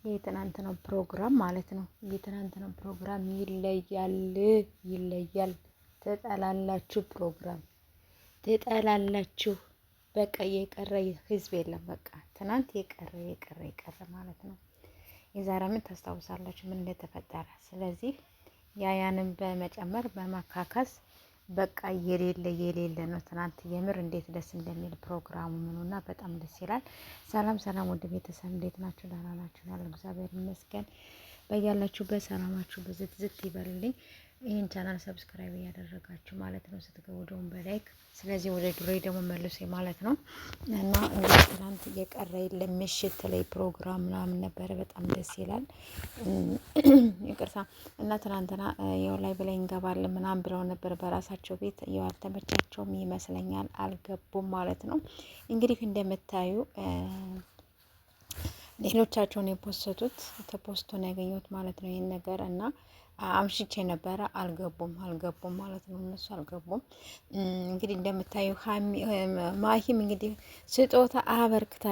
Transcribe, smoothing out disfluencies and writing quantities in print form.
የትናንትናው ፕሮግራም ማለት ነው። የትናንትናው ፕሮግራም ይለያል። ትጠላላችሁ፣ ፕሮግራም ትጠላላችሁ። በቃ የቀረ ህዝብ የለም። በቃ ትናንት የቀረ ማለት ነው። የዛሬ ዓመት ታስታውሳላችሁ ምን እንደተፈጠረ። ስለዚህ ያንን በመጨመር በማካካስ በቃ የሌለ ነው። ትናንት የምር እንዴት ደስ እንደሚል ፕሮግራሙ ምኑና በጣም ደስ ይላል። ሰላም ወደ ቤተሰብ እንዴት ናችሁ? ደህና ናችሁ? ያለው እግዚአብሔር ይመስገን። በያላችሁበት ሰላማችሁ ብዝት ይበልልኝ። ይህን ቻናል ሰብስክራይብ እያደረጋችሁ ማለት ነው ስትገቡ ደግሞ በላይክ። ስለዚህ ወደ ድሬ ደግሞ መልሶ ማለት ነው እና እንግዲህ ትናንት እየቀረ የለም ምሽት ላይ ፕሮግራም ምናምን ነበረ። በጣም ደስ ይላል። ይቅርታ እና ትናንትና ያው ላይ ብላይ እንገባለን ምናምን ብለው ነበር በራሳቸው ቤት ያው አልተመቻቸውም ይመስለኛል፣ አልገቡም ማለት ነው። እንግዲህ እንደምታዩ ሌሎቻቸውን የፖስቱት ተፖስቶ ነው ያገኘሁት ማለት ነው ይሄን ነገር እና አምሽቼ ነበረ። አልገቡም ማለት ነው። እነሱ አልገቡም። እንግዲህ እንደምታዩ ማሂም እንግዲህ ስጦታ አበርክታ